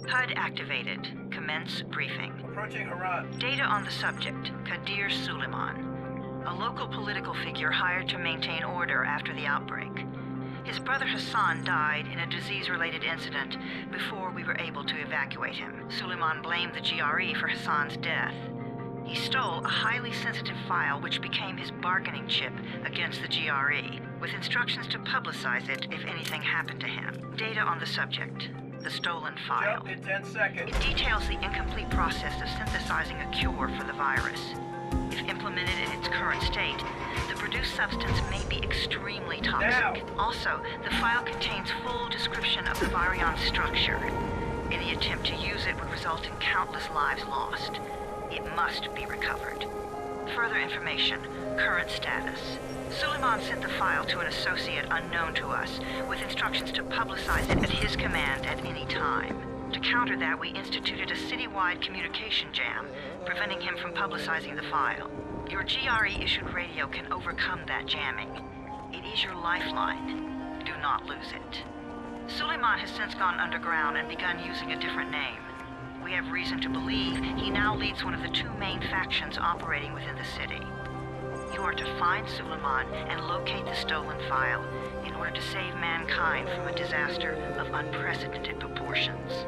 HUD activated. Commence briefing. Approaching Haran. Data on the subject, Kadir Suleiman, a local political figure hired to maintain order after the outbreak. His brother Hassan died in a disease-related incident before we were able to evacuate him. Suleiman blamed the GRE for Hassan's death. He stole a highly sensitive file which became his bargaining chip against the GRE, with instructions to publicize it if anything happened to him. Data on the subject, the stolen file. Jump in 10 seconds. It details the incomplete process of synthesizing a cure for the virus. If implemented in its current state, the produced substance may be extremely toxic. Now. Also, the file contains full description of the virion's structure. Any attempt to use it would result in countless lives lost. It must be recovered. Further information, current status. Suleiman sent the file to an associate unknown to us, with instructions to publicize it at his command at any time. To counter that, we instituted a citywide communication jam, preventing him from publicizing the file. Your GRE-issued radio can overcome that jamming. It is your lifeline. Do not lose it. Suleiman has since gone underground and begun using a different name. We have reason to believe he now leads one of the two main factions operating within the city. You are to find Suleiman and locate the stolen file in order to save mankind from a disaster of unprecedented proportions.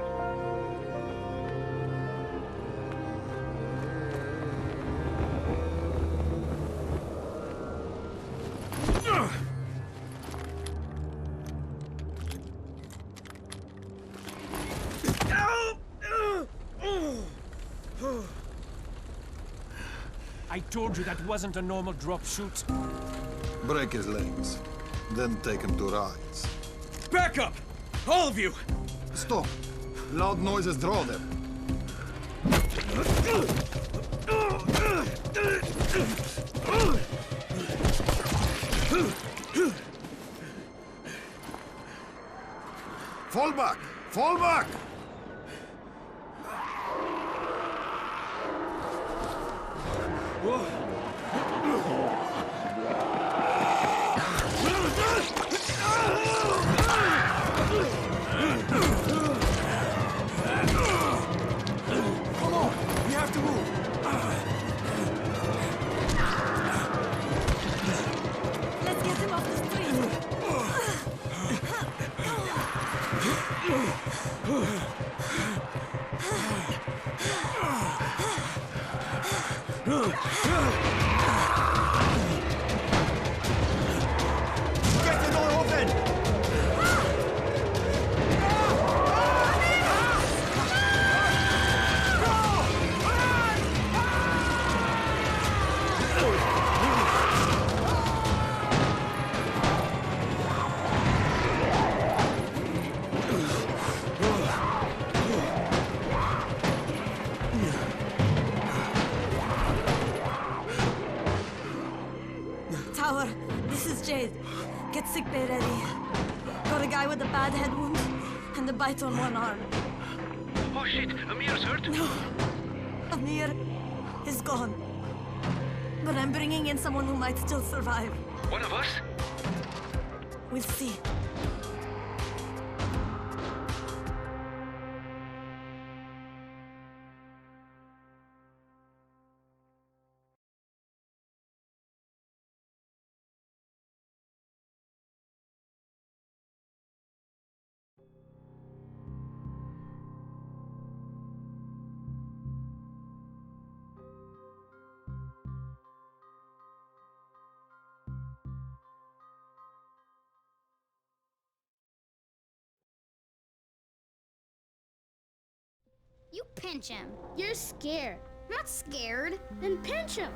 I told you that wasn't a normal drop shoot. Break his legs, then take him to rides. Back up! All of you! Stop! Loud noises draw them. Fall back! Fall back! Come on! We have to move! Let's get him off the street. Get the door open! Tower, this is Jade. Get sick bay ready. Got a guy with a bad head wound and a bite on one arm. Oh shit, Amir's hurt? No, Amir is gone. But I'm bringing in someone who might still survive. One of us? We'll see. You pinch him. You're scared. I'm not scared. Then pinch him.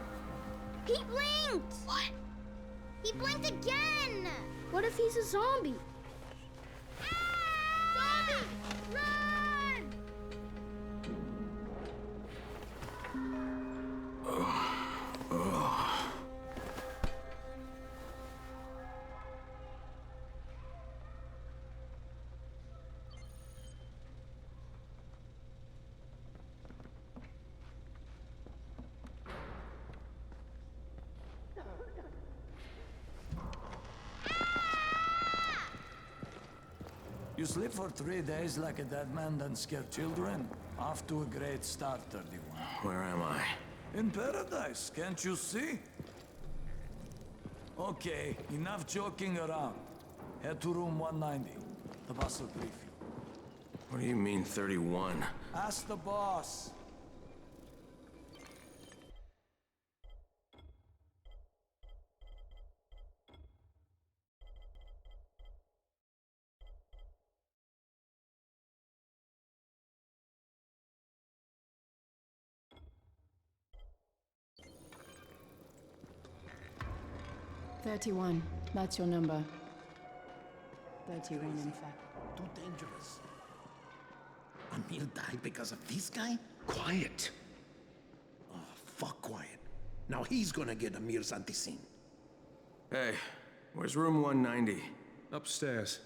He blinked. What? He blinked again. What if he's a zombie? Ah! Zombie! Run! You sleep for 3 days like a dead man, then scare children? Off to a great start, 31. Where am I? In paradise, can't you see? Okay, enough joking around. Head to room 190. The boss will brief you. What do you mean, 31? Ask the boss. "31. That's your number. 31, in fact. Too dangerous. Amir died because of this guy? Quiet. Oh, fuck quiet. Now he's gonna get Amir's anti-scene. Hey, where's room 190? Upstairs.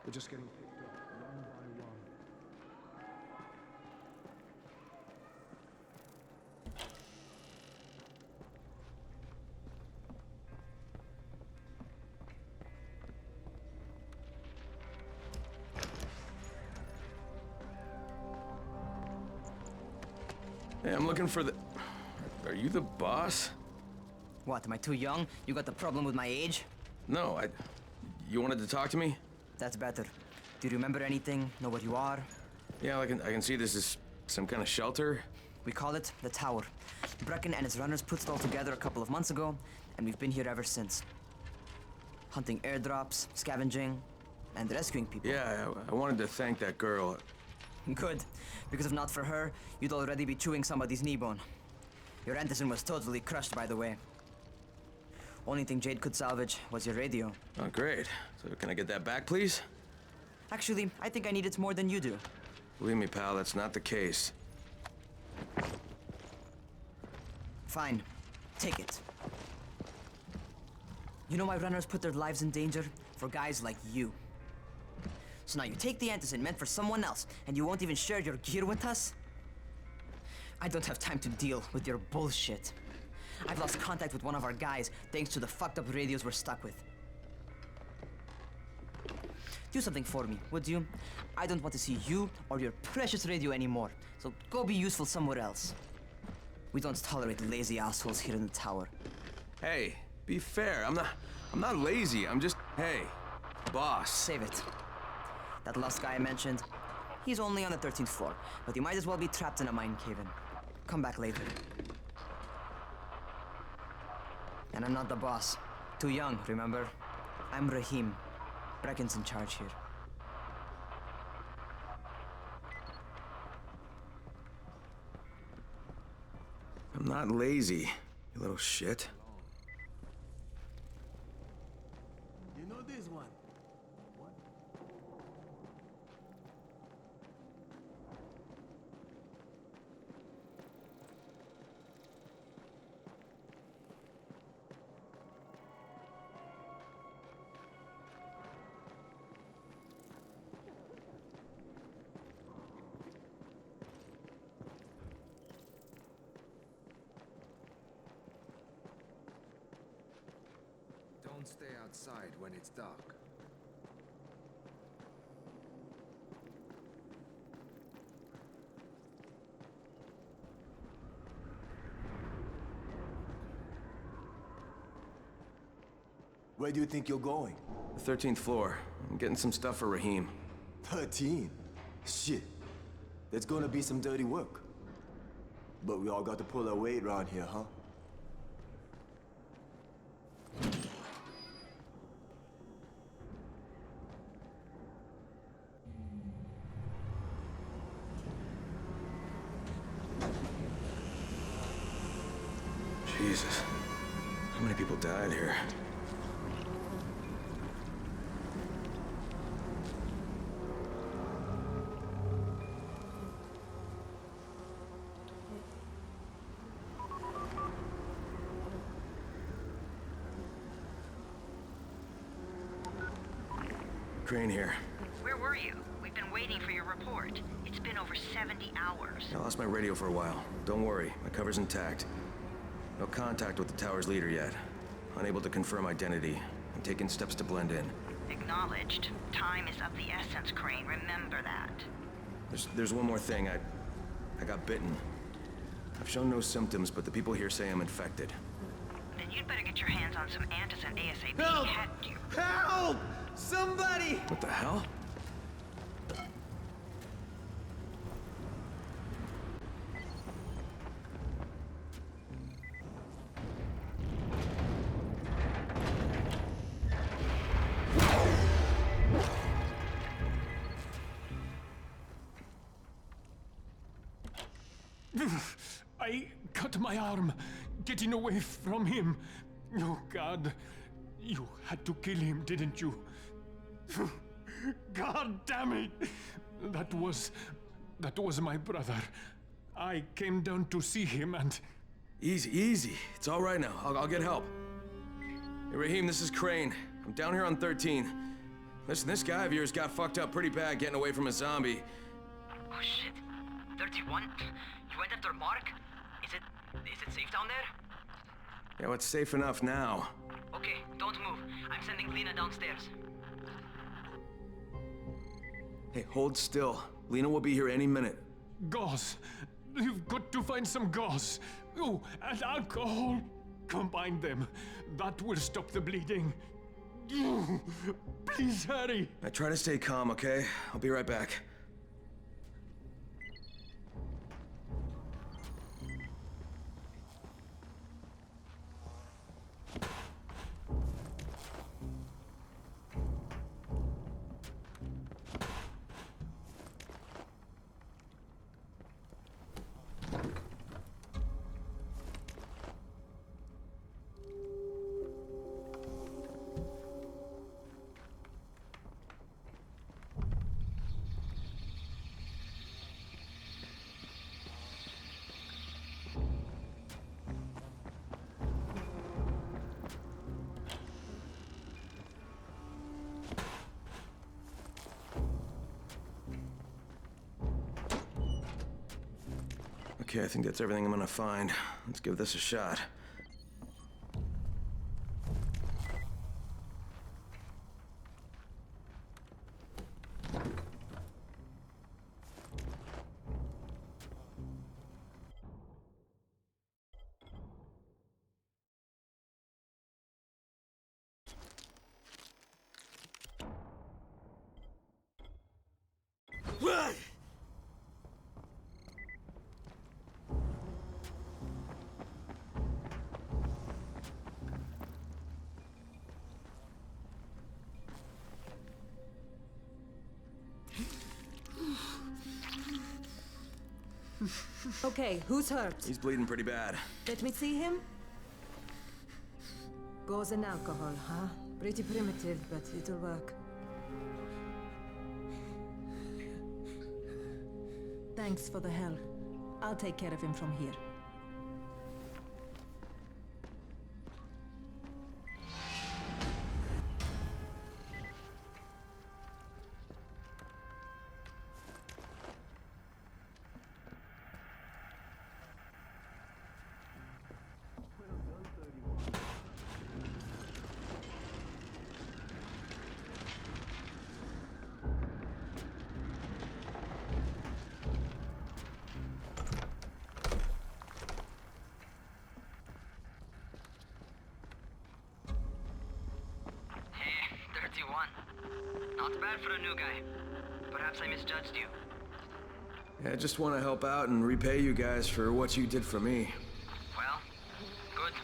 We're just getting picked up one by one. Hey, I'm looking for the... Are you the boss? What, am I too young? You got the problem with my age? No, You wanted to talk to me? That's better. Do you remember anything? Know what you are? Yeah, I can see this is some kind of shelter. We call it the Tower. Brecken and his runners put it all together a couple of months ago, and we've been here ever since. Hunting airdrops, scavenging, and rescuing people. Yeah, I wanted to thank that girl. Good, because if not for her, you'd already be chewing somebody's knee bone. Your antizen was totally crushed, by the way. Only thing Jade could salvage was your radio. Oh, great. So can I get that back, please? Actually, I think I need it more than you do. Believe me, pal, that's not the case. Fine. Take it. You know why runners put their lives in danger? For guys like you. So now you take the antizen meant for someone else, and you won't even share your gear with us? I don't have time to deal with your bullshit. I've lost contact with one of our guys thanks to the fucked up radios we're stuck with. Do something for me, would you? I don't want to see you or your precious radio anymore, so go be useful somewhere else. We don't tolerate lazy assholes here in the tower. Hey, be fair. I'm not lazy. I'm just... Hey, boss. Save it. That last guy I mentioned, he's only on the 13th floor, but he might as well be trapped in a mine cave-in. Come back later. And I'm not the boss. Too young, remember? I'm Rahim. Brecken's in charge here. I'm not lazy, you little shit. You know this one? Don't stay outside when it's dark. Where do you think you're going? The 13th floor. I'm getting some stuff for Rahim. 13? Shit. There's gonna be some dirty work. But we all got to pull our weight around here, huh? Jesus. How many people died here? Crane here. Where were you? We've been waiting for your report. It's been over 70 hours. I lost my radio for a while. Don't worry, my cover's intact. No contact with the tower's leader yet. Unable to confirm identity. I'm taking steps to blend in. Acknowledged. Time is of the essence, Crane. Remember that. There's one more thing. I got bitten. I've shown no symptoms, but the people here say I'm infected. Then you'd better get your hands on some antizin ASAP. Help! Hadn't you? Help! Somebody! What the hell? I cut my arm, getting away from him. Oh, God. You had to kill him, didn't you? God damn it! That was my brother. I came down to see him and... Easy. It's all right now. I'll get help. Hey, Raheem, this is Crane. I'm down here on 13. Listen, this guy of yours got fucked up pretty bad getting away from a zombie. Oh, shit. 31? You went after Mark? Is it safe down there? Yeah, well, it's safe enough now. Okay, don't move. I'm sending Lena downstairs. Hey, hold still. Lena will be here any minute. Gauze. You've got to find some gauze. Oh, and alcohol. Combine them. That will stop the bleeding. Please hurry. I try to stay calm, okay? I'll be right back. Okay, I think that's everything I'm gonna find. Let's give this a shot. Okay, who's hurt? He's bleeding pretty bad. Let me see him. Gauze and alcohol, huh? Pretty primitive, but it'll work. Thanks for the help. I'll take care of him from here. Not bad for a new guy. Perhaps I misjudged you. Yeah, I just want to help out and repay you guys for what you did for me. Well, good.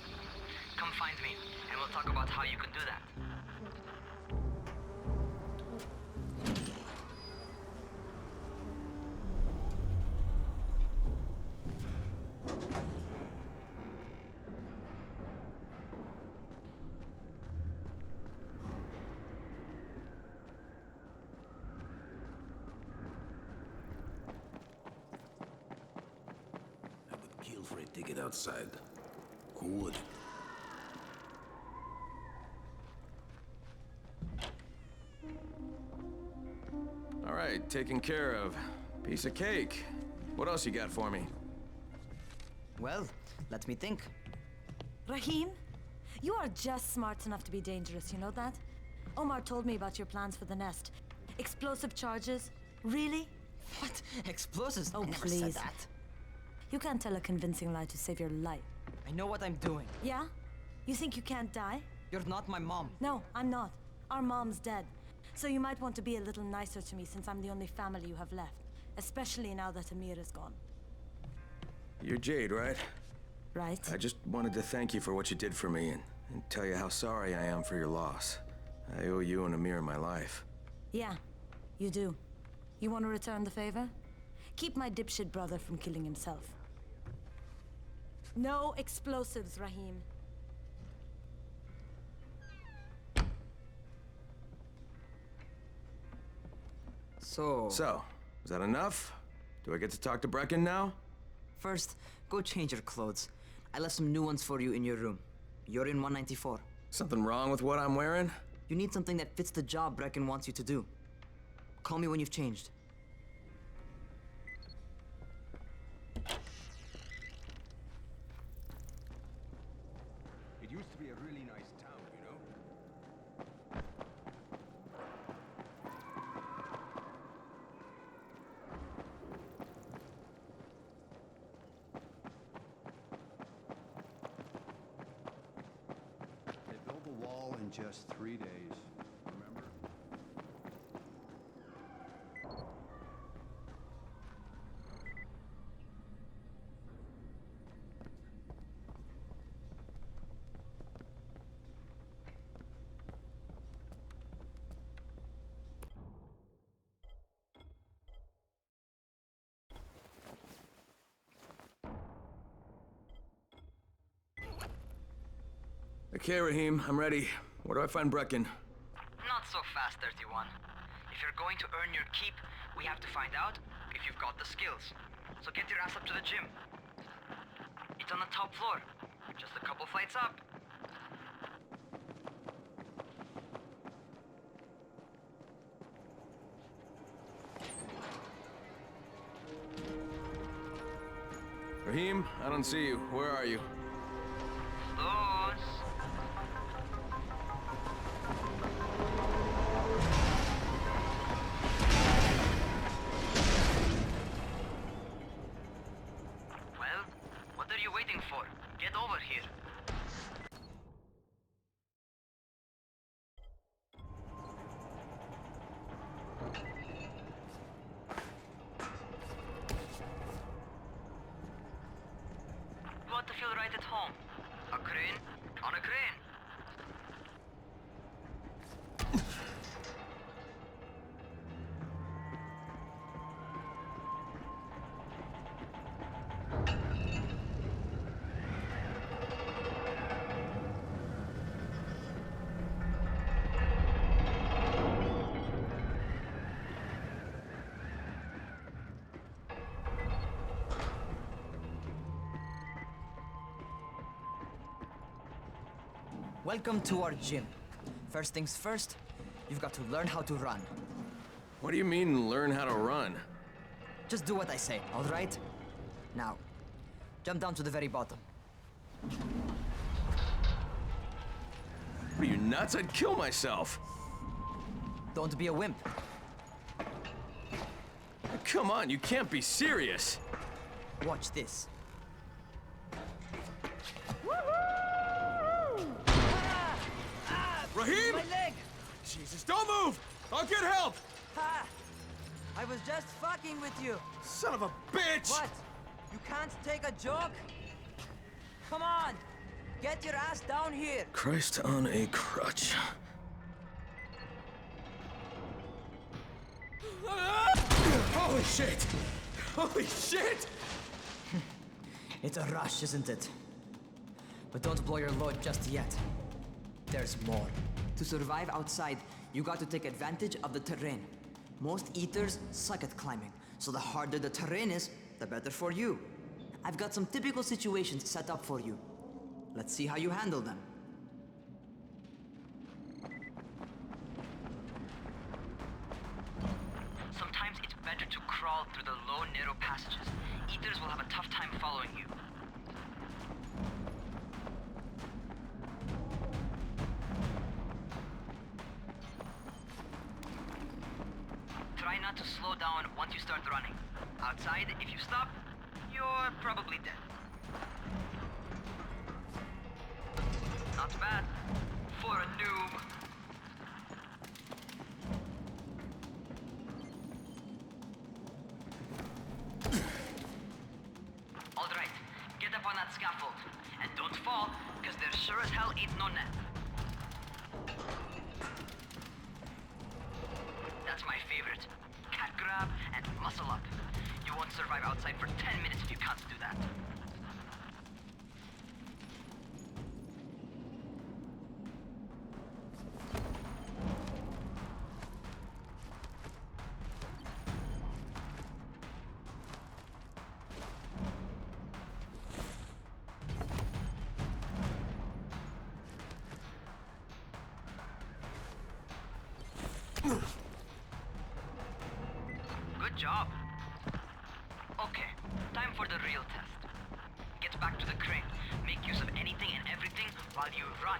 Come find me, and we'll talk about how you can do that. For a ticket outside. Who would? All right, taken care of. Piece of cake. What else you got for me? Well, let me think. Rahim, you are just smart enough to be dangerous, you know that? Omar told me about your plans for the nest. Explosive charges? Really? What? Explosives? Oh, I never please. said that. You can't tell a convincing lie to save your life. I know what I'm doing. Yeah? You think you can't die? You're not my mom. No, I'm not. Our mom's dead. So you might want to be a little nicer to me since I'm the only family you have left. Especially now that Amir is gone. You're Jade, right? Right? I just wanted to thank you for what you did for me and tell you how sorry I am for your loss. I owe you and Amir my life. Yeah, you do. You want to return the favor? Keep my dipshit brother from killing himself. No explosives, Rahim. So, is that enough? Do I get to talk to Brecken now? first, go change your clothes. I left some new ones for you in your room. You're in 194. Something wrong with what I'm wearing? You need something that fits the job Brecken wants you to do. Call me when you've changed. It used to be a really nice town, you know? They built the wall in just 3 days, remember? Okay, Rahim, I'm ready. Where do I find Brecken? Not so fast, 31. If you're going to earn your keep, we have to find out if you've got the skills. So get your ass up to the gym. It's on the top floor, just a couple flights up. Rahim, I don't see you. Where are you? Those. Well, what are you waiting for? Get over here. You want to feel right at home? A crane? On a crane. Welcome to our gym. First things first, you've got to learn how to run. What do you mean, learn how to run? Just do what I say, all right? Now, jump down to the very bottom. What are you, nuts? I'd kill myself. Don't be a wimp. Come on, you can't be serious. Watch this. Rahim! My leg! Jesus, don't move! I'll get help! Ha! I was just fucking with you. Son of a bitch! What? You can't take a joke? Come on! Get your ass down here! Christ on a crutch. Holy shit! Holy shit! It's a rush, isn't it? But don't blow your load just yet. There's more. To survive outside, you got to take advantage of the terrain. Most eaters suck at climbing, so the harder the terrain is, the better for you. I've got some typical situations set up for you. Let's see how you handle them. Sometimes it's better to crawl through the low, narrow passages. Eaters will have a tough time following you. not to slow down once you start running. Outside, if you stop, you're probably dead. Not bad for a noob. All right, get up on that scaffold. And don't fall, because there sure as hell ain't no net. That's my favorite. Cat grab and muscle up. You won't survive outside for 10 minutes if you can't do that. Good job. Okay, time for the real test. Get back to the crane. Make use of anything and everything while you run.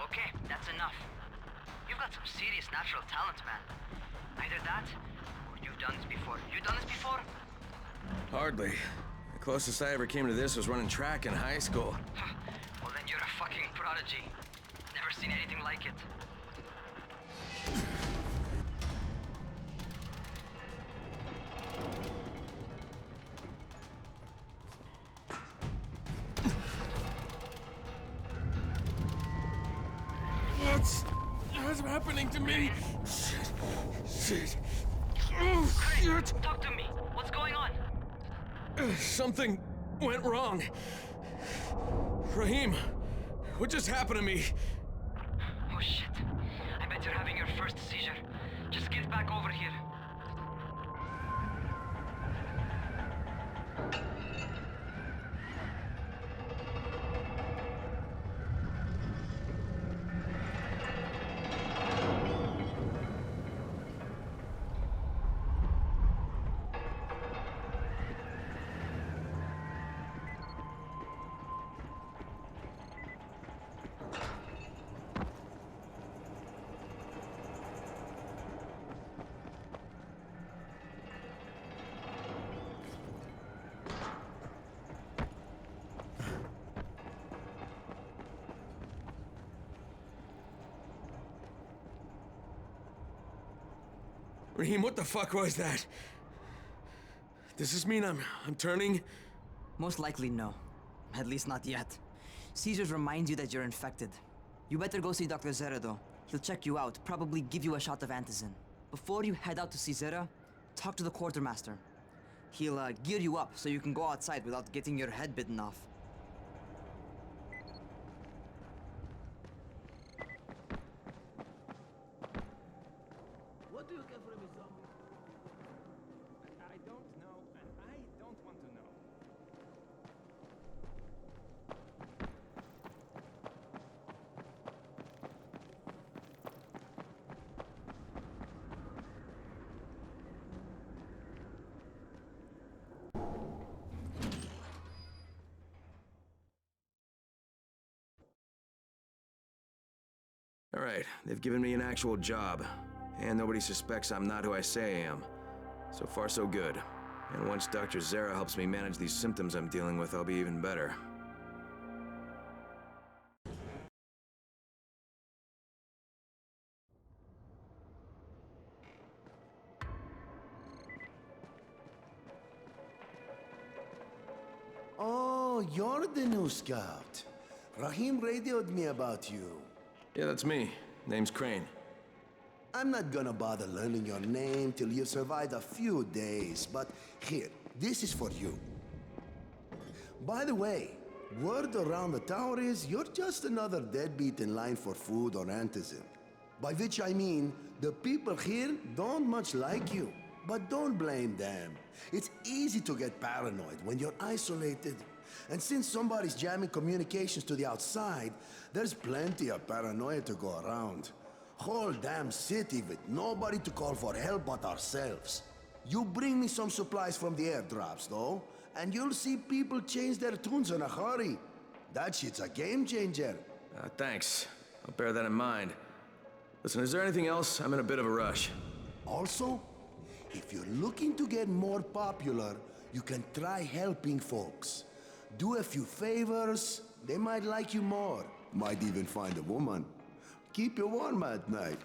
Okay, that's enough. You've got some serious natural talent, man. Either that, or you've done this before. You done this before? Hardly. The closest I ever came to this was running track in high school. Well, then you're a fucking prodigy. Never seen anything like it. What's happening to me? Shit. Oh, shit. Talk to me. What's going on? Something went wrong. Rahim, what just happened to me? Oh shit. I bet you're having your first seizure. Just get back over here. Rahim, what the fuck was that? Does this mean I'm turning? Most likely no. At least not yet. Seizures remind you that you're infected. You better go see Dr. Zera though. He'll check you out, probably give you a shot of antizin. Before you head out to see Zera, talk to the quartermaster. He'll gear you up so you can go outside without getting your head bitten off. What do you get from a zombie? I don't know, and I don't want to know. All right, they've given me an actual job. And nobody suspects I'm not who I say I am. So far, so good. And once Dr. Zera helps me manage these symptoms I'm dealing with, I'll be even better. Oh, you're the new scout. Rahim radioed me about you. Yeah, that's me. Name's Crane. I'm not gonna bother learning your name till you've survived a few days, but here, this is for you. By the way, word around the tower is you're just another deadbeat in line for food or antizin. By which I mean, the people here don't much like you. But don't blame them. It's easy to get paranoid when you're isolated. And since somebody's jamming communications to the outside, there's plenty of paranoia to go around. Whole damn city with nobody to call for help but ourselves. You bring me some supplies from the airdrops, though, and you'll see people change their tunes in a hurry. That shit's a game changer. Thanks. I'll bear that in mind. Listen, is there anything else? I'm in a bit of a rush. Also, if you're looking to get more popular, you can try helping folks. Do a few favors, they might like you more. Might even find a woman. Keep you warm at night.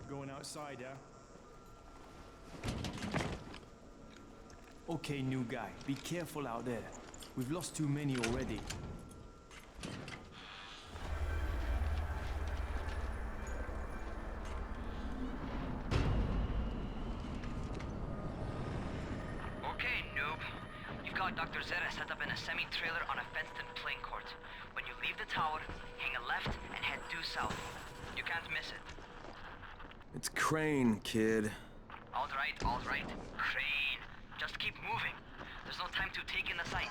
Going outside, yeah? Okay, new guy, be careful out there. We've lost too many already. Okay, noob. You've got Dr. Zera set up in a semi-trailer on a fenced-in playing court. When you leave the tower, hang a left and head due south. You can't miss it. It's Crane, kid. All right, Crane. Just keep moving. There's no time to take in the sights.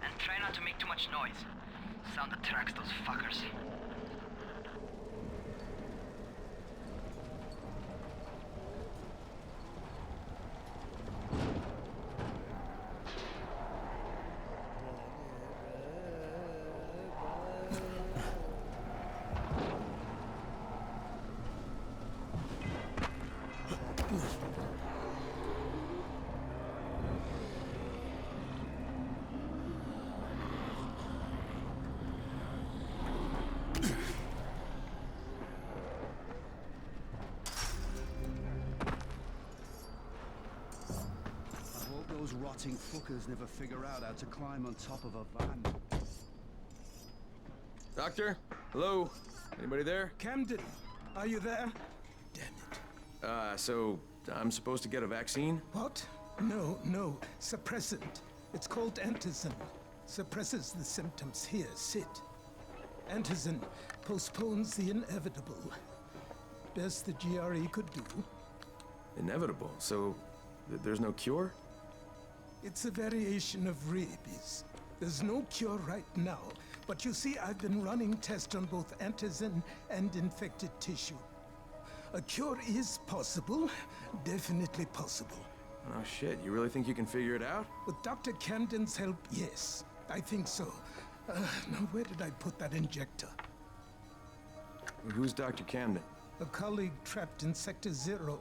And try not to make too much noise. Sound attracts those fuckers. Those rotting fuckers never figure out how to climb on top of a van. Doctor? Hello? Anybody there? Camden, are you there? Damn it. So I'm supposed to get a vaccine? What? No. Suppressant. It's called antizin. Suppresses the symptoms. Here, sit. Antizin postpones the inevitable. Best the GRE could do. Inevitable? So there's no cure? It's a variation of rabies. There's no cure right now, but you see, I've been running tests on both antizin and infected tissue. A cure is possible, definitely possible. Oh shit, you really think you can figure it out? With Dr. Camden's help, yes. I think so. Now where did I put that injector? Who's Dr. Camden? A colleague trapped in Sector 0,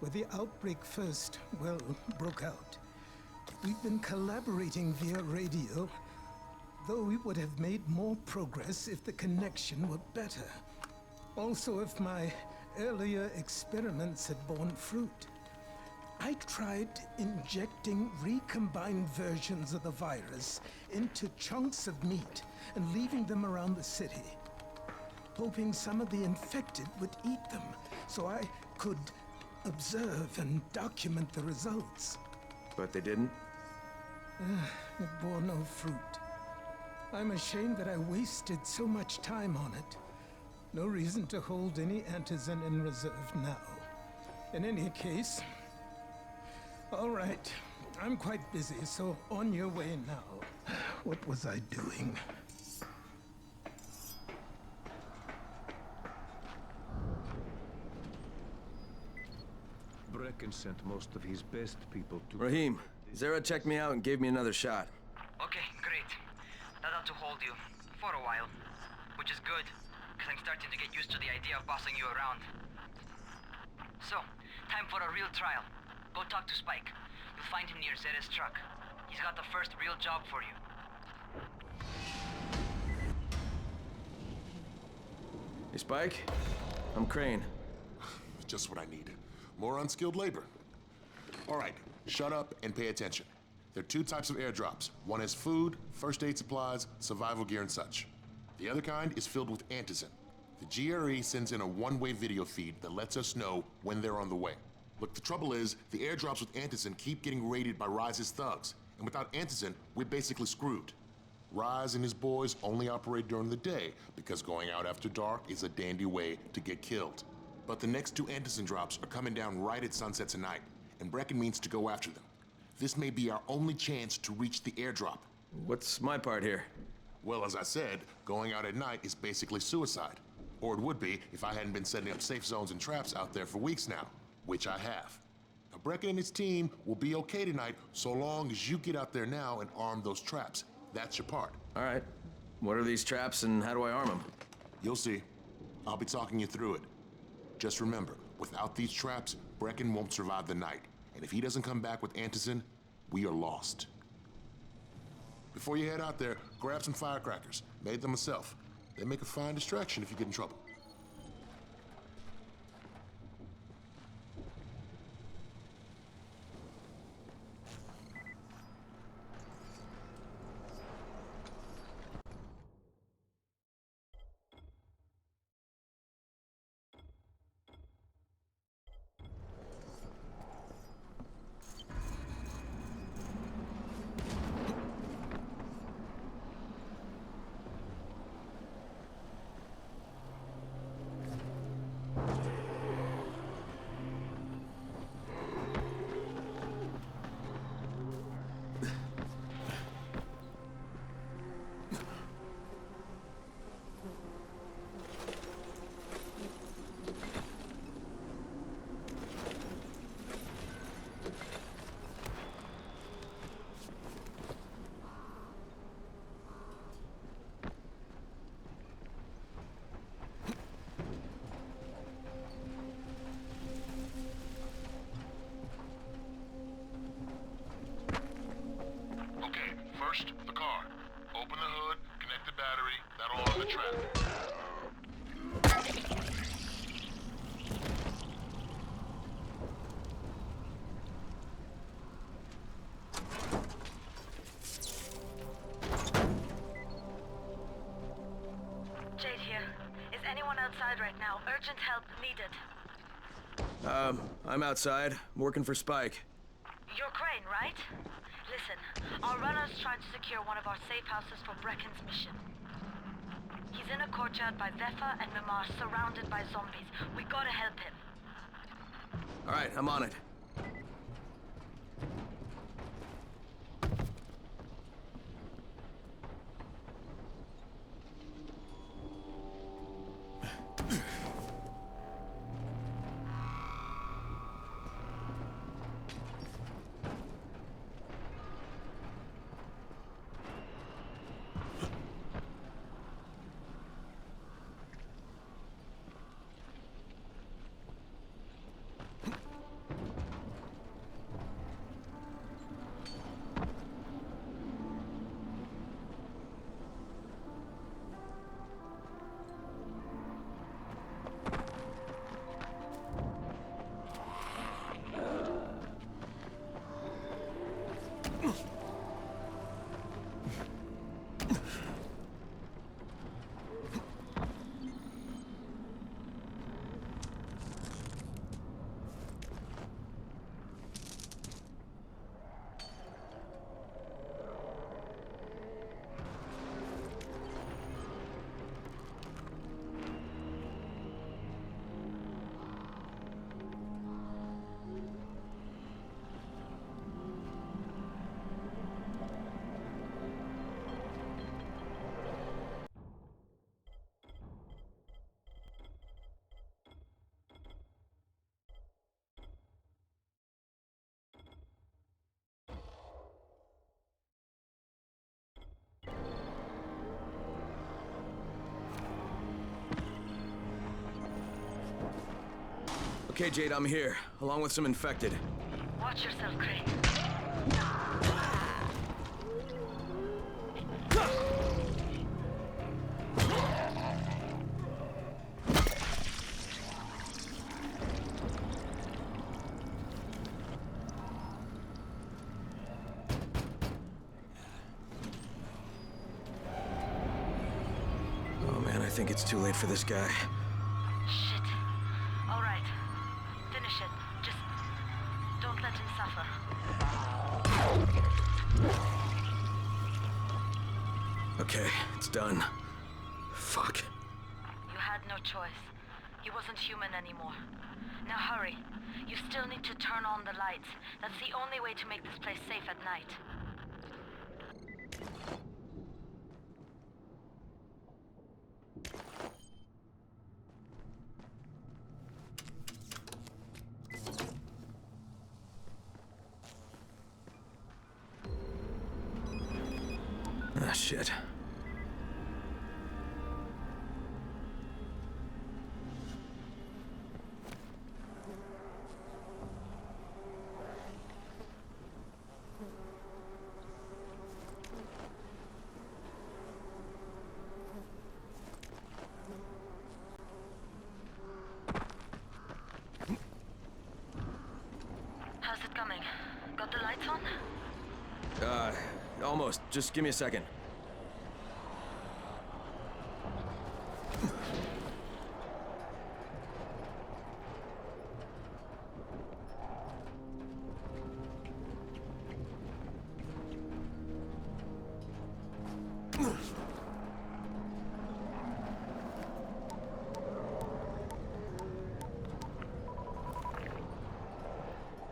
where the outbreak first, broke out. We've been collaborating via radio, though we would have made more progress if the connection were better. Also, if my earlier experiments had borne fruit. I tried injecting recombined versions of the virus into chunks of meat and leaving them around the city, hoping some of the infected would eat them so I could observe and document the results. But they didn't? It bore no fruit. I'm ashamed that I wasted so much time on it. No reason to hold any antizin in reserve now. In any case, all right. I'm quite busy, so on your way now. What was I doing? Brecken sent most of his best people to... Rahim, Zara checked me out and gave me another shot. Okay, great. That ought to hold you. For a while. Which is good, because I'm starting to get used to the idea of bossing you around. So, time for a real trial. Go talk to Spike. You'll find him near Zera's truck. He's got the first real job for you. Hey, Spike. I'm Crane. Just what I need. More unskilled labor. All right, shut up and pay attention. There are two types of airdrops. One is food, first aid supplies, survival gear, and such. The other kind is filled with antizin. The GRE sends in a one-way video feed that lets us know when they're on the way. Look, the trouble is, the airdrops with antizin keep getting raided by Rise's thugs, and without antizin, we're basically screwed. Rise and his boys only operate during the day because going out after dark is a dandy way to get killed. But the next two antizin drops are coming down right at sunset tonight, and Brecken means to go after them. This may be our only chance to reach the airdrop. What's my part here? Well, as I said, going out at night is basically suicide. Or it would be if I hadn't been setting up safe zones and traps out there for weeks now, which I have. Now, Brecken and his team will be okay tonight so long as you get out there now and arm those traps. That's your part. All right. What are these traps and how do I arm them? You'll see. I'll be talking you through it. Just remember, without these traps, Brecken won't survive the night. And if he doesn't come back with antizin, we are lost. Before you head out there, grab some firecrackers. Made them myself. They make a fine distraction if you get in trouble. First, the car. Open the hood, connect the battery, that'll arm the trap. Jade here. Is anyone outside right now? Urgent help needed. I'm outside, working for Spike. You're Crane, right? Listen, our runner's trying to secure one of our safe houses for Brecken's mission. He's in a courtyard by Vefa and Mimar, surrounded by zombies. We gotta help him. All right, I'm on it. Okay, Jade, I'm here, along with some infected. Watch yourself, Crane. think it's too late for this guy. Shit. All right. Finish it. Just don't let him suffer. Okay, it's done. Fuck. You had no choice. He wasn't human anymore. Now hurry. You still need to turn on the lights. That's the only way to make this place safe at night. Ah, shit. How's it coming? Got the lights on? Almost. Just give me a second.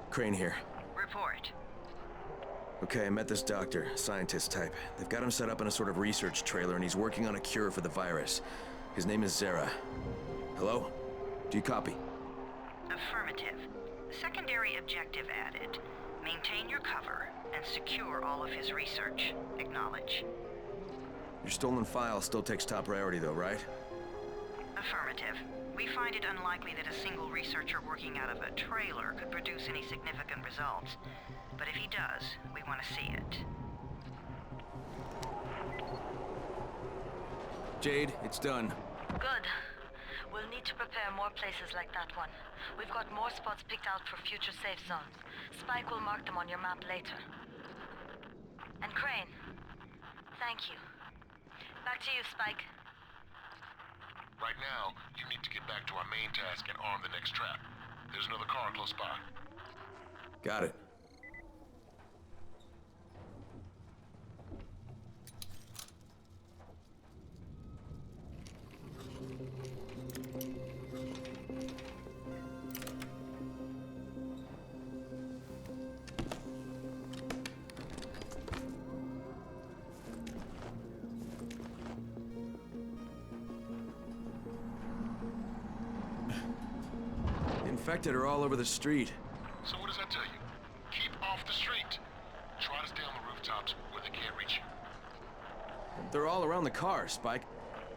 Crane here. Report. Okay, I met this doctor, scientist type. They've got him set up in a sort of research trailer, and he's working on a cure for the virus. His name is Zara. Hello? Do you copy? Affirmative. Secondary objective added. Maintain your cover and secure all of his research. Acknowledge. Your stolen file still takes top priority though, right? Affirmative. We find it unlikely that a single researcher working out of a trailer could produce any significant results. But if he does, we want to see it. Jade, it's done. Good. We'll need to prepare more places like that one. We've got more spots picked out for future safe zones. Spike will mark them on your map later. And Crane, thank you. Back to you, Spike. Right now, you need to get back to our main task and arm the next trap. There's another car close by. Got it. Infected are all over the street. So what does that tell you? Keep off the street. Try to stay on the rooftops where they can't reach you. They're all around the car, Spike.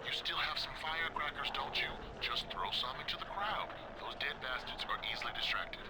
You still have some firecrackers, don't you? Just throw some into the crowd. Those dead bastards are easily distracted.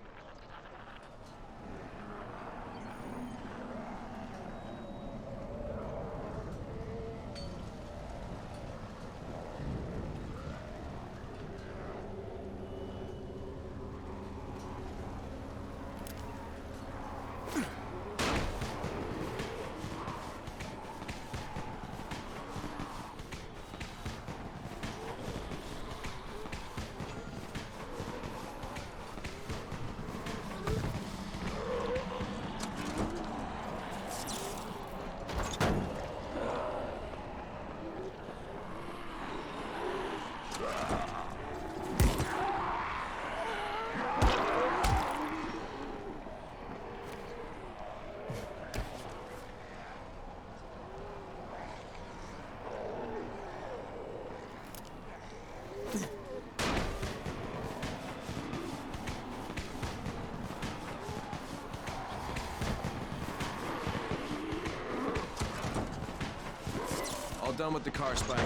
All done with the car, Spike.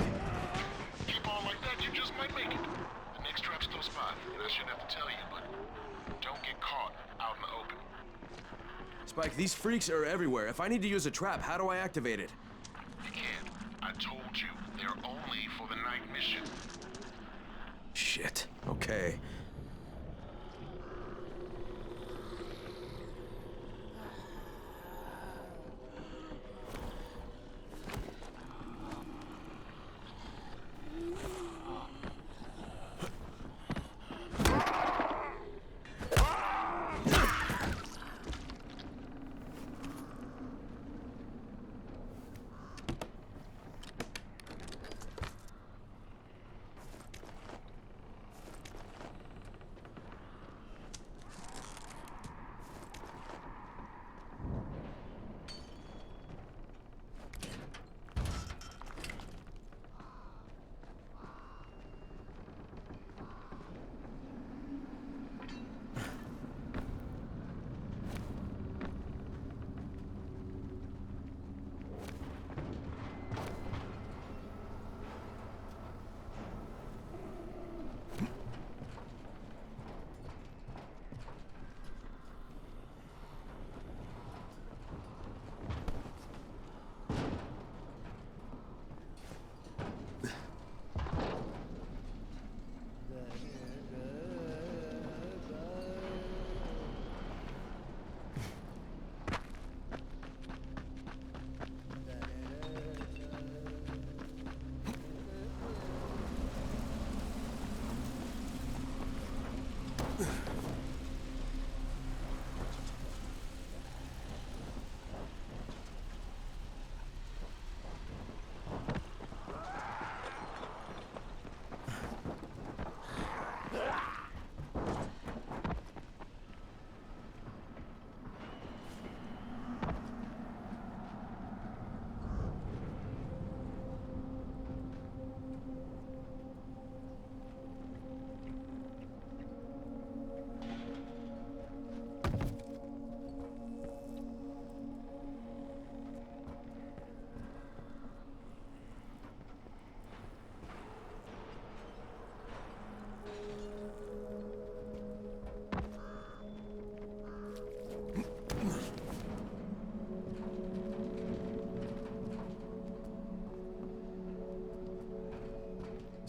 Keep on like that, you just might make it. The next trap's close by, and I shouldn't have to tell you, but don't get caught out in the open. Spike, these freaks are everywhere. If I need to use a trap, how do I activate it? You can't. I told you, they're only for the night mission. Shit. Okay.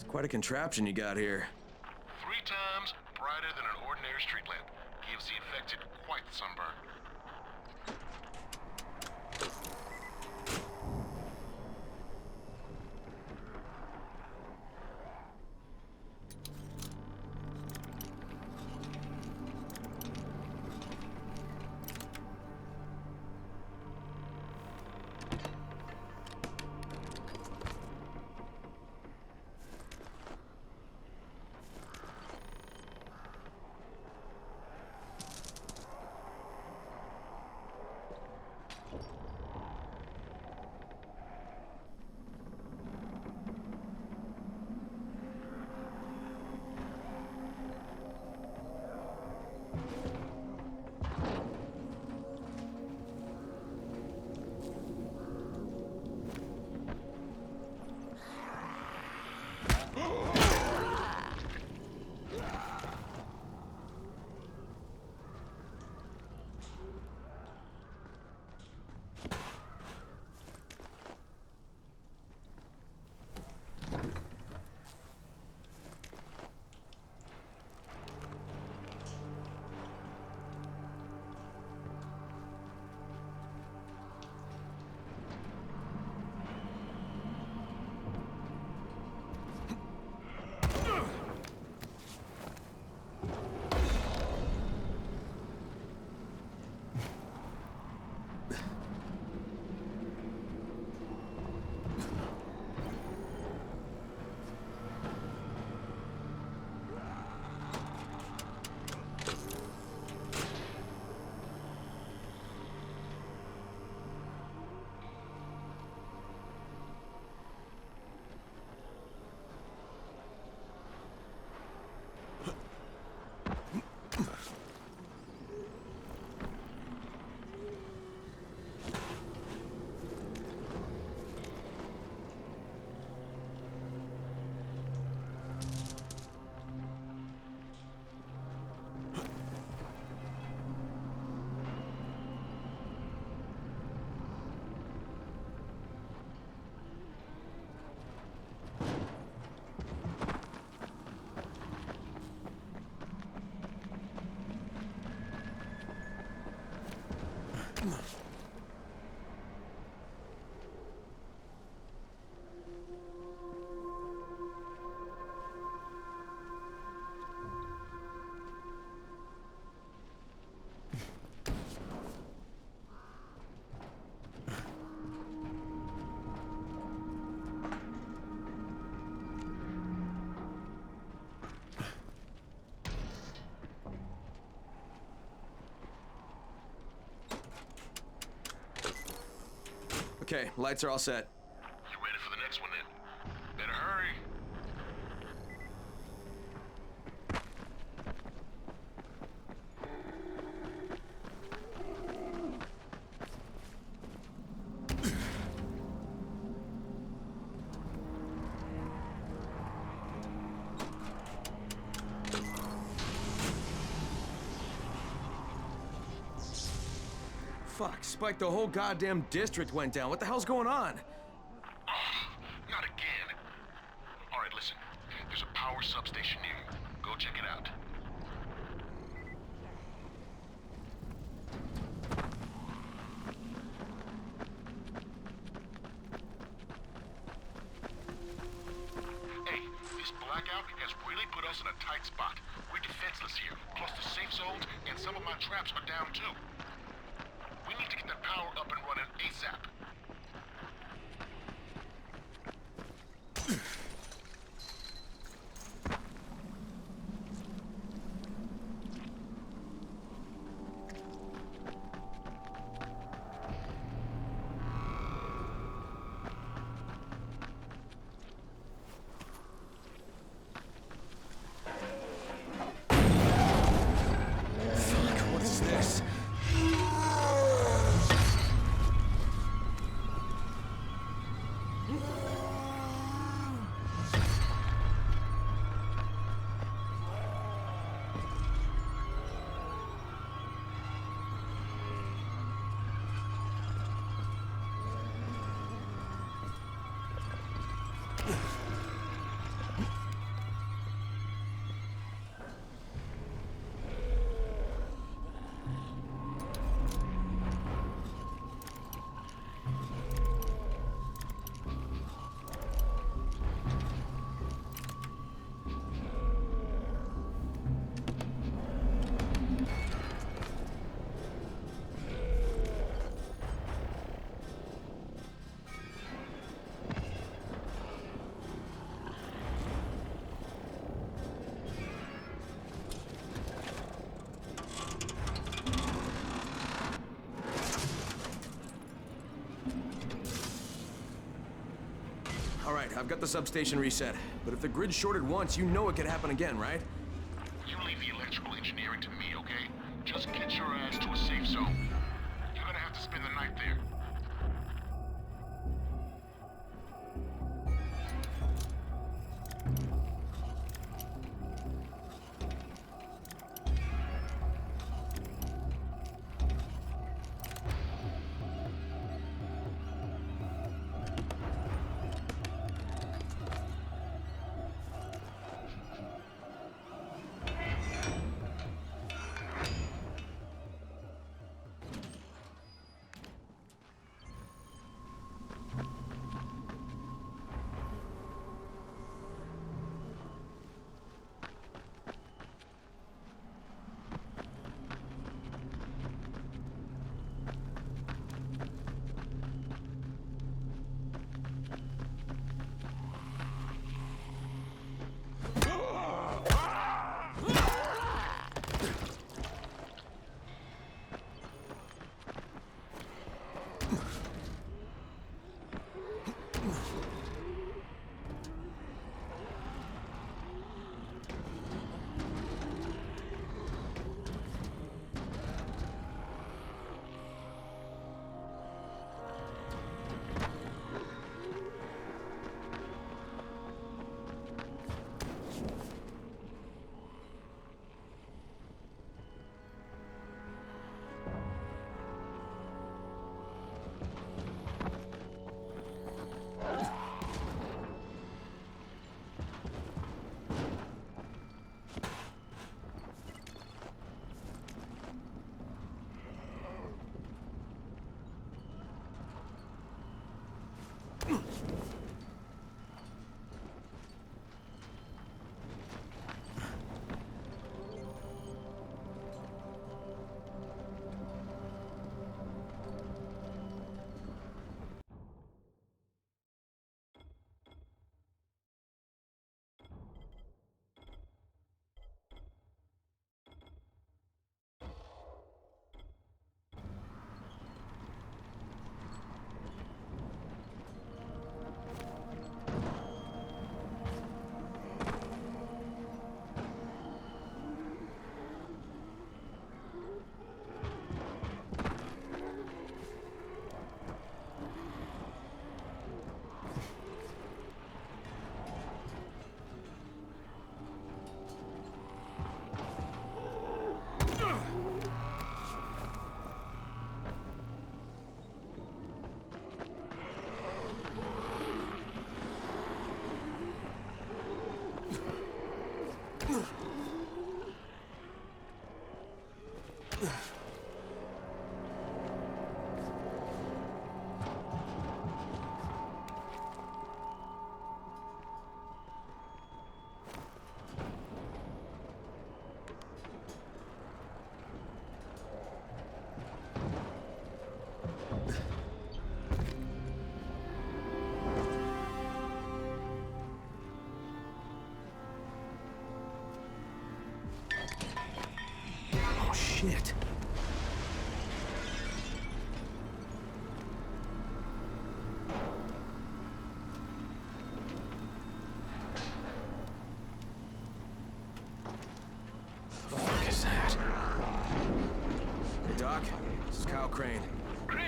Quite a contraption you got here. 3 times brighter than an ordinary street lamp. Gives the infected quite the sunburn. Okay, lights are all set. You ready for the next one then? Better hurry. Fuck, Spike, the whole goddamn district went down. What the hell's going on? Not again. All right, listen. There's a power substation near you. Go check it out. Hey, this blackout has really put us in a tight spot. We're defenseless here. Plus the safe zones and some of my traps are down too. We need to get that power up and running ASAP. What is this? All right, I've got the substation reset. But if the grid shorted once, you know it could happen again, right? You leave the electrical engineering to me, okay? Just get your ass to a safe zone. You're gonna have to spend the night there. shit. What the fuck is that? Hey, Doc. This is Kyle Crane. Crane!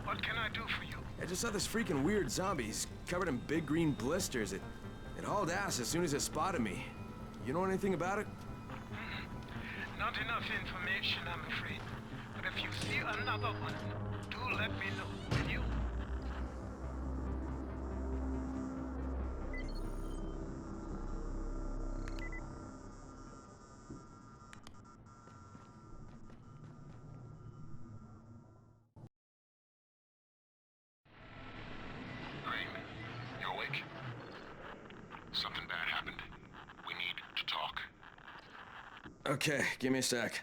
What can I do for you? I just saw this freaking weird zombie. He's covered in big green blisters. It hauled ass as soon as it spotted me. You know anything about it? Not enough information, I'm afraid. But if you see another one, do let me know, will you? Crane, you awake? Something bad happened. We need to talk. Okay, give me a sec.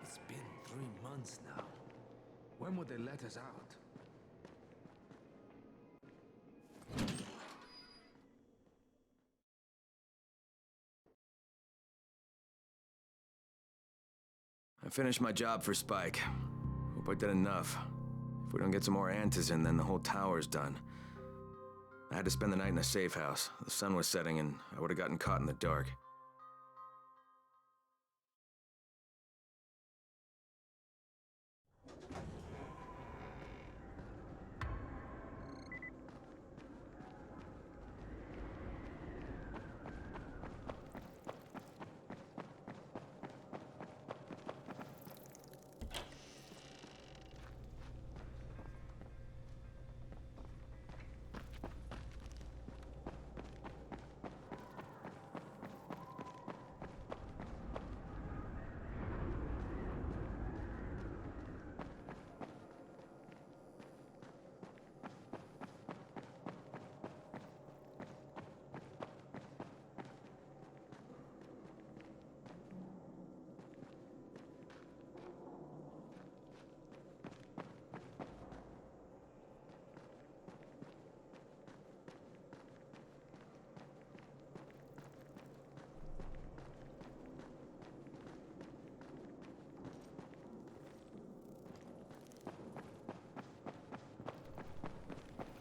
It's been 3 months now. When would they let us out? I finished my job for Spike. Hope I did enough. If we don't get some more antizin, then the whole tower's done. I had to spend the night in a safe house. The sun was setting and I would have gotten caught in the dark.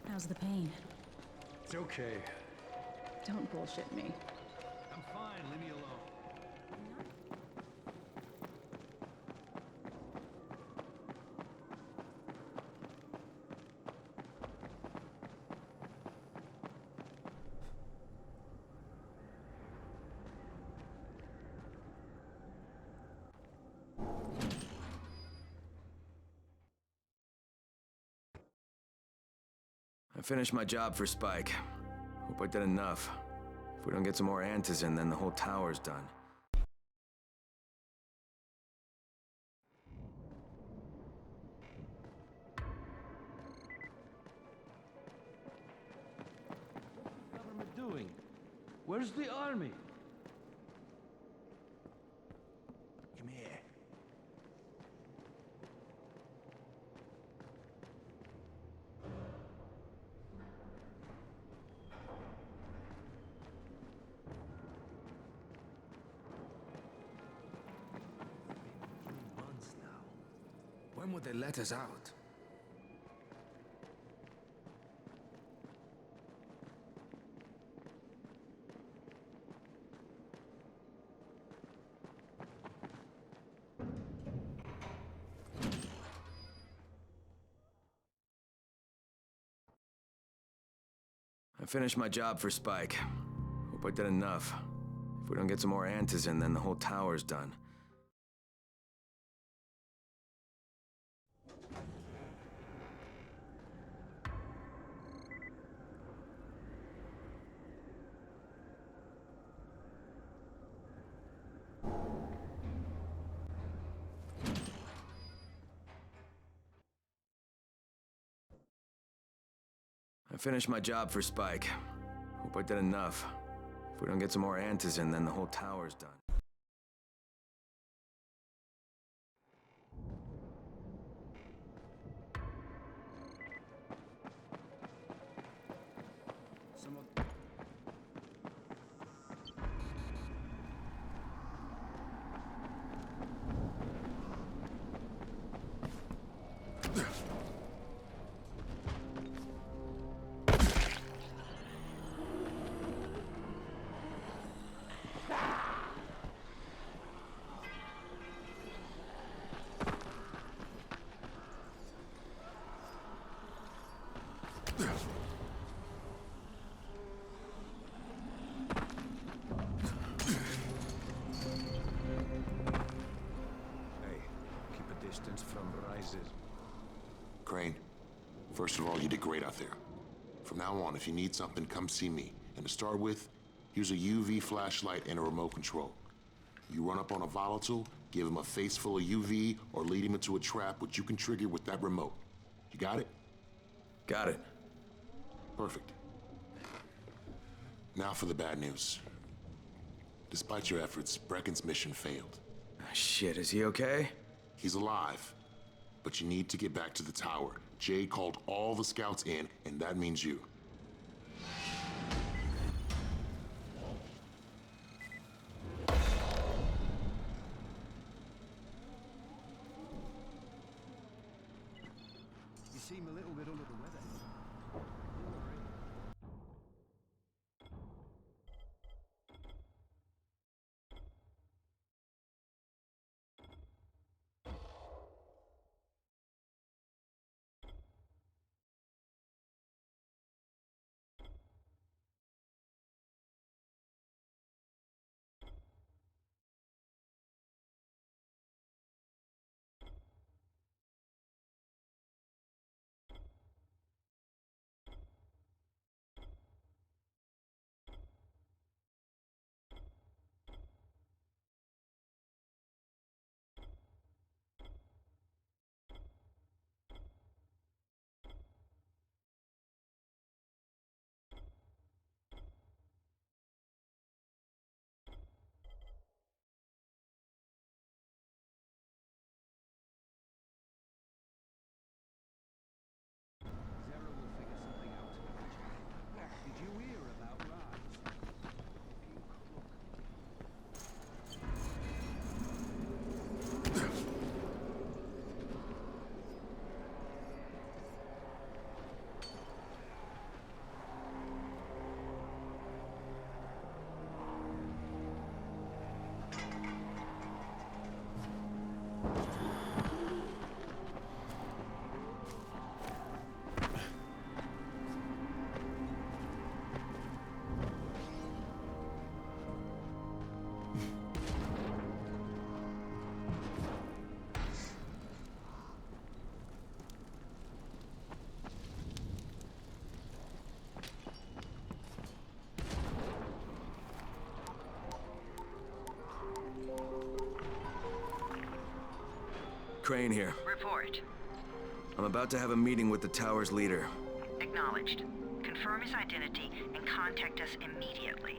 How's the pain? It's okay. Don't bullshit me. I'm fine, leave me alone. I finished my job for Spike. Hope I did enough. If we don't get some more antis in, then the whole tower's done. Government doing? Where's the army? Come here. Months now. When would they let us out? I finished my job for Spike. Hope I did enough. If we don't get some more antis in, then the whole tower's done. I finished my job for Spike. Hope I did enough. If we don't get some more antis in, then the whole tower's done. Distance from rises. Crane, first of all, you did great out there. From now on, if you need something, come see me. And to start with, use a UV flashlight and a remote control. You run up on a volatile, give him a face full of UV, or lead him into a trap which you can trigger with that remote. You got it? Got it. Perfect. Now for the bad news. Despite your efforts, Brecken's mission failed. Shit, is he okay? He's alive, but you need to get back to the tower. Jay called all the scouts in, and that means you. You seem a little bit under the weather. Crane here. Report. I'm about to have a meeting with the tower's leader. Acknowledged. Confirm his identity and contact us immediately.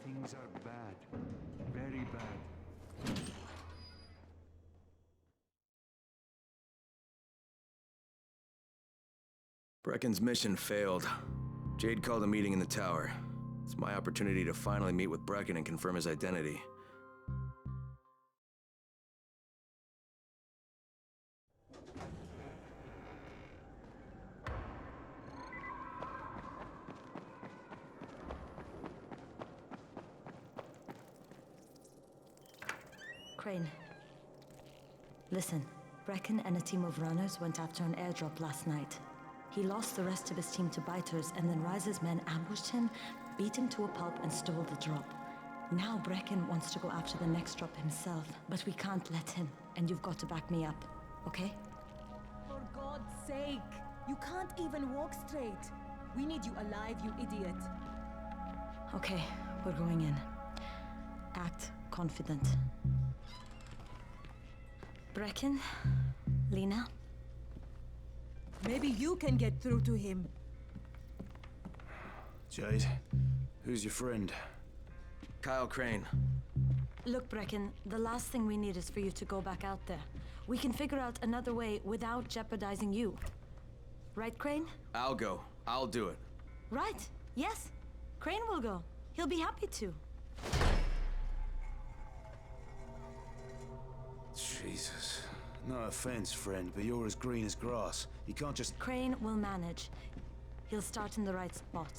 Things are bad. Very bad. Brecken's mission failed. Jade called a meeting in the tower. It's my opportunity to finally meet with Brecken and confirm his identity. Crane. Listen, Brecken and a team of runners went after an airdrop last night. He lost the rest of his team to biters, and then Rise's men ambushed him, beat him to a pulp, and stole the drop. Now Brecken wants to go after the next drop himself, but we can't let him, and you've got to back me up, okay? For God's sake! You can't even walk straight. We need you alive, you idiot. Okay, we're going in. Act confident. Brecken, Lena. Maybe you can get through to him. Jade, who's your friend? Kyle Crane. Look, Brecken, the last thing we need is for you to go back out there. We can figure out another way without jeopardizing you. Right, Crane? I'll go. I'll do it. Right. Yes. Crane will go. He'll be happy to. Jesus. No offense, friend, but you're as green as grass. You can't just... Crane will manage. He'll start in the right spot.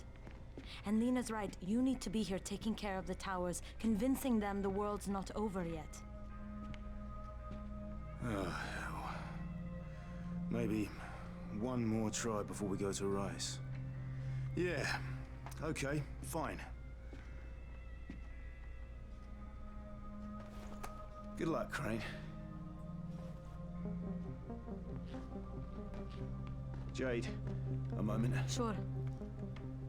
And Lena's right, you need to be here taking care of the towers, convincing them the world's not over yet. Oh, hell. Maybe one more try before we go to Rice. Yeah, okay, fine. Good luck, Crane. Jade, a moment. Sure.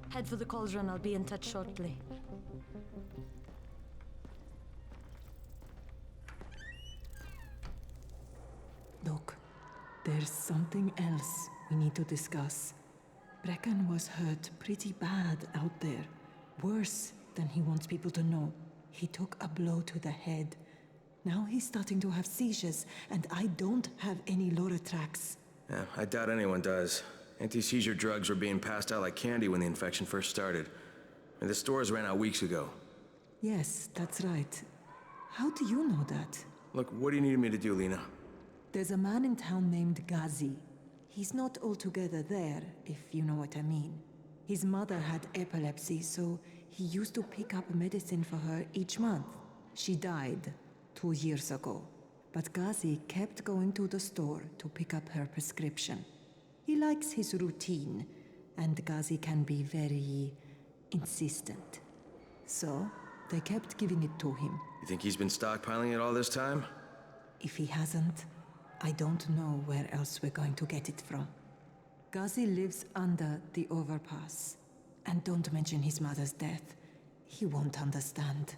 Head for the cauldron. I'll be in touch shortly. Look, there's something else we need to discuss. Brecken was hurt pretty bad out there. Worse than he wants people to know. He took a blow to the head. Now he's starting to have seizures, and I don't have any Loratrax. Yeah, I doubt anyone does. Anti-seizure drugs were being passed out like candy when the infection first started. And the stores ran out weeks ago. Yes, that's right. How do you know that? Look, what do you need me to do, Lena? There's a man in town named Ghazi. He's not altogether there, if you know what I mean. His mother had epilepsy, so he used to pick up medicine for her each month. She died 2 years ago. But Ghazi kept going to the store to pick up her prescription. He likes his routine, and Ghazi can be very insistent. So, they kept giving it to him. You think he's been stockpiling it all this time? If he hasn't, I don't know where else we're going to get it from. Ghazi lives under the overpass. And don't mention his mother's death. He won't understand.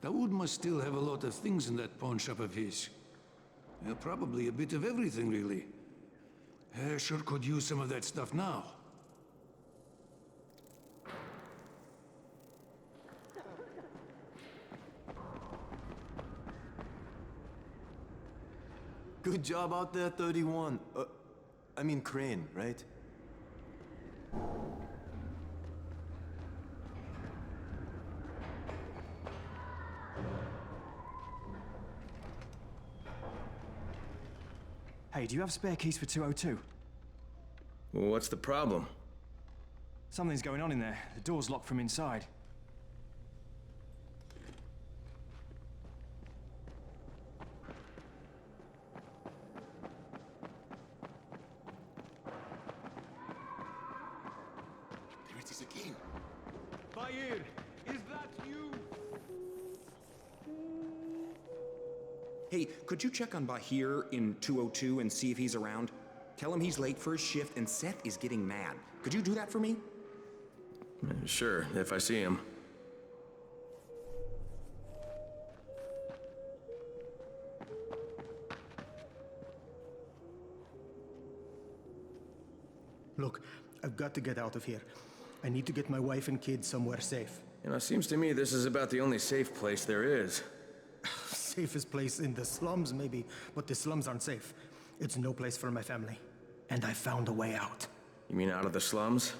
Daoud must still have a lot of things in that pawn shop of his. Probably a bit of everything, really. Sure could use some of that stuff now. Good job out there, 31. I mean Crane, right? Hey, do you have spare keys for 202? Well, what's the problem? Something's going on in there. The door's locked from inside. There it is again. Bayer, is that you? Hey, could you check on Bahir in 202 and see if he's around? Tell him he's late for his shift and Seth is getting mad. Could you do that for me? Sure, if I see him. Look, I've got to get out of here. I need to get my wife and kids somewhere safe. You know, it seems to me this is about the only safe place there is. Safest place in the slums, maybe, but the slums aren't safe. It's no place for my family. And I found a way out. You mean out of the slums?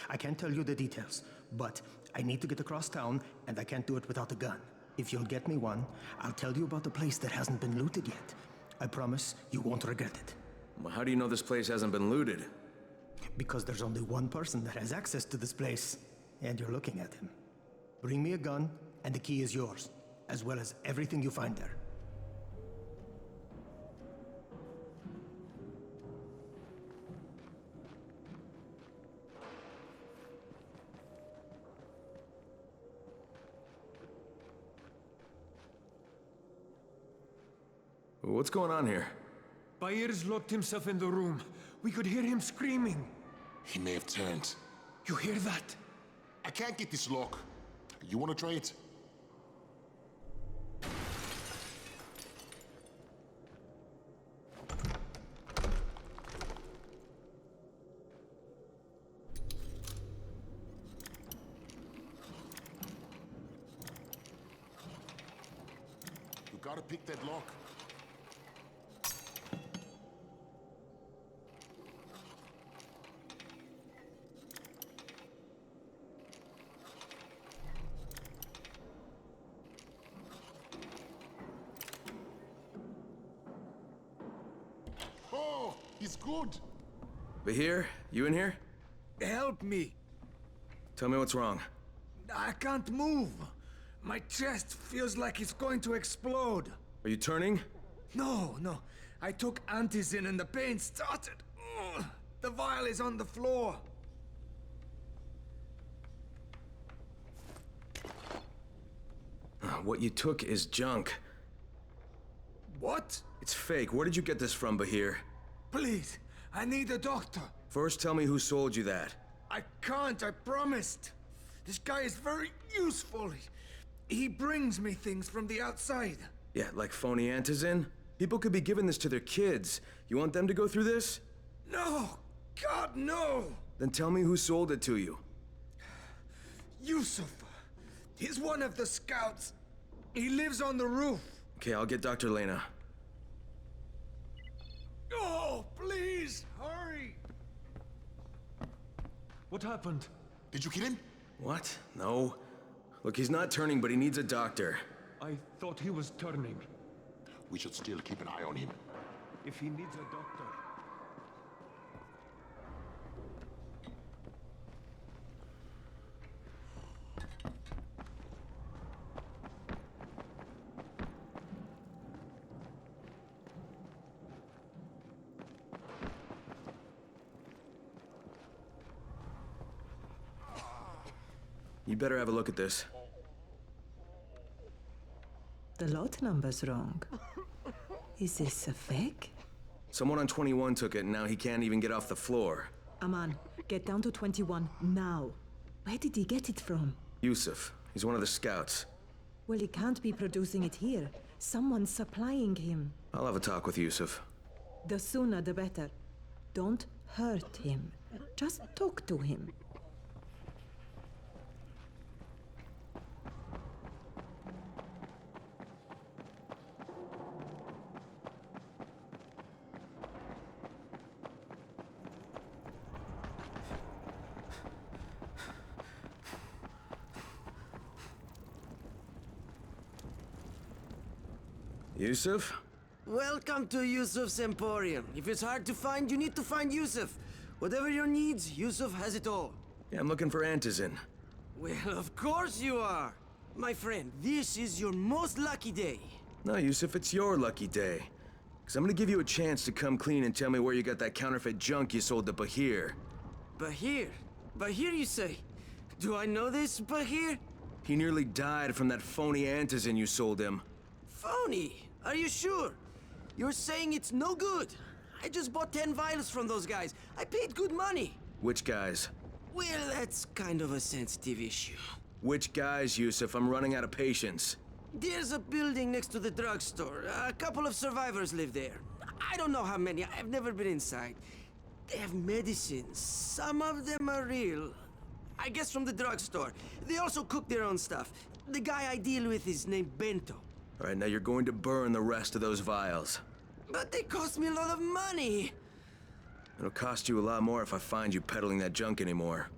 I can't tell you the details, but I need to get across town, and I can't do it without a gun. If you'll get me one, I'll tell you about the place that hasn't been looted yet. I promise you won't regret it. Well, how do you know this place hasn't been looted? Because there's only one person that has access to this place, and you're looking at him. Bring me a gun, and the key is yours, as well as everything you find there. What's going on here? Bayer's locked himself in the room. We could hear him screaming. He may have turned. You hear that? I can't get this lock. You want to try it? You gotta pick that lock. Oh, he's good. Bahir, you in here? Help me. Tell me what's wrong. I can't move. My chest feels like it's going to explode. Are you turning? No. I took antizin and the pain started. Ugh. The vial is on the floor. What you took is junk. What? It's fake. Where did you get this from, Bahir? Please, I need a doctor. First, tell me who sold you that. I can't, I promised. This guy is very useful. He brings me things from the outside. Yeah, like phony antizin? People could be giving this to their kids. You want them to go through this? No! God, no! Then tell me who sold it to you. Yusuf. He's one of the scouts. He lives on the roof. Okay, I'll get Dr. Lena. Oh, please, hurry! What happened? Did you kill him? What? No. Look, he's not turning, but he needs a doctor. I thought he was turning. We should still keep an eye on him. If he needs a doctor. You better have a look at this. The lot number's wrong. Is this a fake? Someone on 21 took it, and now he can't even get off the floor. Aman, get down to 21 now. Where did he get it from? Yusuf. He's one of the scouts. Well, he can't be producing it here. Someone's supplying him. I'll have a talk with Yusuf. The sooner the better. Don't hurt him. Just talk to him. Yusuf? Welcome to Yusuf's Emporium. If it's hard to find, you need to find Yusuf. Whatever your needs, Yusuf has it all. Yeah, I'm looking for Antizin. Well, of course you are. My friend, this is your most lucky day. No, Yusuf, it's your lucky day. Because I'm gonna give you a chance to come clean and tell me where you got that counterfeit junk you sold to Bahir. Bahir? Bahir, you say? Do I know this Bahir? He nearly died from that phony Antizin you sold him. Phony? Are you sure? You're saying it's no good? I just bought 10 vials from those guys. I paid good money. Which guys? Well, that's kind of a sensitive issue. Which guys, Yusuf? I'm running out of patience. There's a building next to the drugstore. A couple of survivors live there. I don't know how many. I've never been inside. They have medicines. Some of them are real. I guess from the drugstore. They also cook their own stuff. The guy I deal with is named Bento. All right, now you're going to burn the rest of those vials. But they cost me a lot of money. It'll cost you a lot more if I find you peddling that junk anymore.